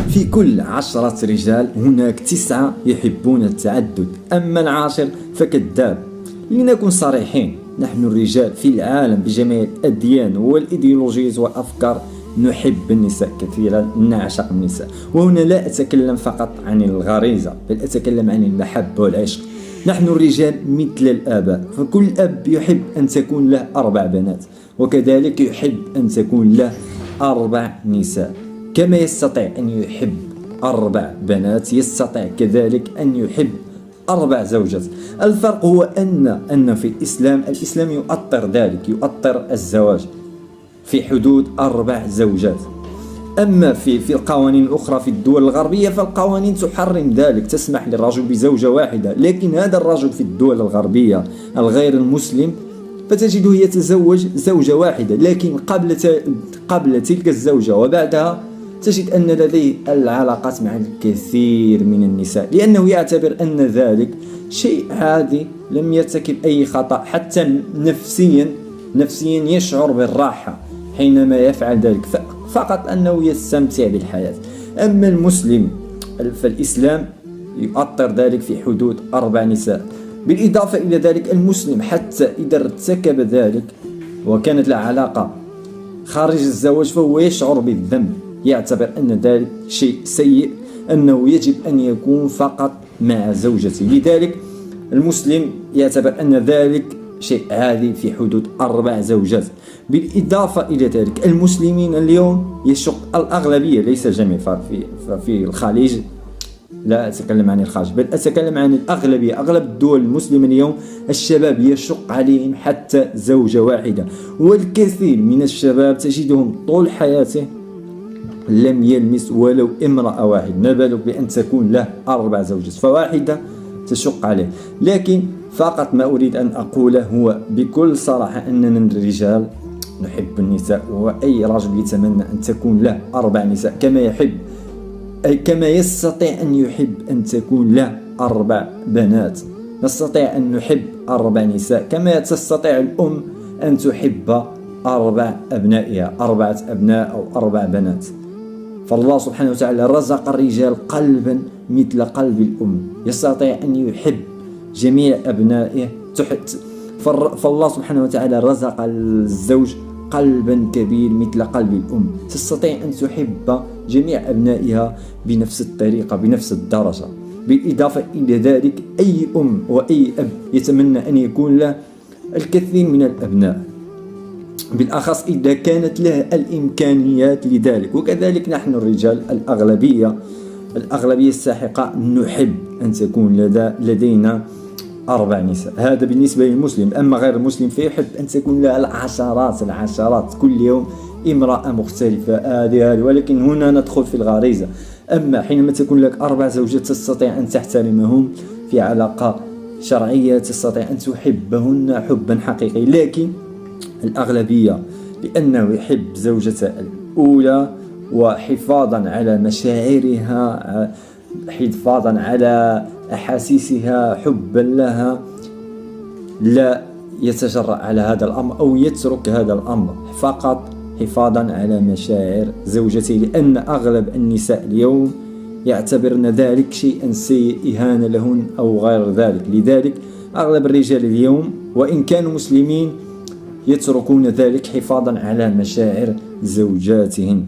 في كل 10 رجال هناك 9 يحبون التعدد، أما العاشر فكذاب. لنكن صريحين، نحن الرجال في العالم بجميع الأديان والإيديولوجيات والأفكار نحب النساء كثيرا، نعشق النساء. وهنا لا أتكلم فقط عن الغريزة، بل أتكلم عن المحبة والعشق. نحن الرجال مثل الآباء، فكل أب يحب أن تكون له 4 بنات، وكذلك يحب أن تكون له 4 نساء. كما يستطيع أن يحب 4 بنات، يستطيع كذلك أن يحب 4 زوجات. الفرق هو أن في الإسلام يؤطر ذلك، يؤطر الزواج في حدود 4 زوجات. أما في القوانين الأخرى في الدول الغربية فالقوانين تحرم ذلك، تسمح للرجل بزوجة واحدة. لكن هذا الرجل في الدول الغربية الغير المسلم فتجده يتزوج زوجة واحدة، لكن قبل تلك الزوجة وبعدها تجد أن لديه العلاقات مع الكثير من النساء، لأنه يعتبر أن ذلك شيء عادي، لم يرتكب أي خطأ. حتى نفسيا يشعر بالراحة حينما يفعل ذلك، فقط أنه يستمتع بالحياة. أما المسلم فالإسلام يؤطر ذلك في حدود 4 نساء. بالإضافة إلى ذلك المسلم حتى إذا ارتكب ذلك وكانت له علاقة خارج الزواج فهو يشعر بالذنب، يعتبر أن ذلك شيء سيء، أنه يجب أن يكون فقط مع زوجته. لذلك المسلم يعتبر أن ذلك شيء عادي في حدود 4 زوجات. بالإضافة إلى ذلك المسلمين اليوم يشق الأغلبية، ليس جميع، ففي الخليج، لا أتكلم عن الخارج بل أتكلم عن الأغلبية، أغلب الدول المسلمة اليوم الشباب يشق عليهم حتى زوجة واحدة. والكثير من الشباب تجدهم طول حياته لم يلمس ولو امرأة واحدة، ما بالك بأن تكون له 4 زوجات، فواحدة تشق عليه. لكن فقط ما أريد أن أقوله هو بكل صراحة أننا الرجال نحب النساء، وأي رجل يتمنى أن تكون له 4 نساء كما يحب، أي كما يستطيع أن يحب أن تكون له 4 بنات. نستطيع أن نحب 4 نساء كما تستطيع الأم أن تحب 4 أبنائها، 4 أبناء أو 4 بنات. فالله سبحانه وتعالى رزق الرجال قلبا مثل قلب الأم، يستطيع أن يحب جميع أبنائه. فالله سبحانه وتعالى رزق الزوج قلبا كبير مثل قلب الأم، تستطيع أن تحب جميع أبنائها بنفس الطريقة بنفس الدرجة. بالإضافة إلى ذلك أي أم وأي أب يتمنى أن يكون له الكثير من الأبناء، بالأخص إذا كانت له الإمكانيات لذلك. وكذلك نحن الرجال الأغلبية الساحقة نحب أن تكون لدينا 4 نساء. هذا بالنسبة للمسلم. أما غير المسلم فيحب أن تكون له العشرات كل يوم امرأة مختلفة هذه. ولكن هنا ندخل في الغريزة. أما حينما تكون لك 4 زوجات تستطيع أن تحترمهم في علاقة شرعية، تستطيع أن تحبهن حبا حقيقي. لكن الأغلبية لأنه يحب زوجته الأولى وحفاظا على مشاعرها، حفاظا على أحاسيسها، حبا لها، لا يتجرأ على هذا الأمر أو يترك هذا الأمر فقط حفاظا على مشاعر زوجته، لأن أغلب النساء اليوم يعتبرن ذلك شيئا سيء، إهانة لهن أو غير ذلك. لذلك أغلب الرجال اليوم وإن كانوا مسلمين يتركون ذلك حفاظا على مشاعر زوجاتهم.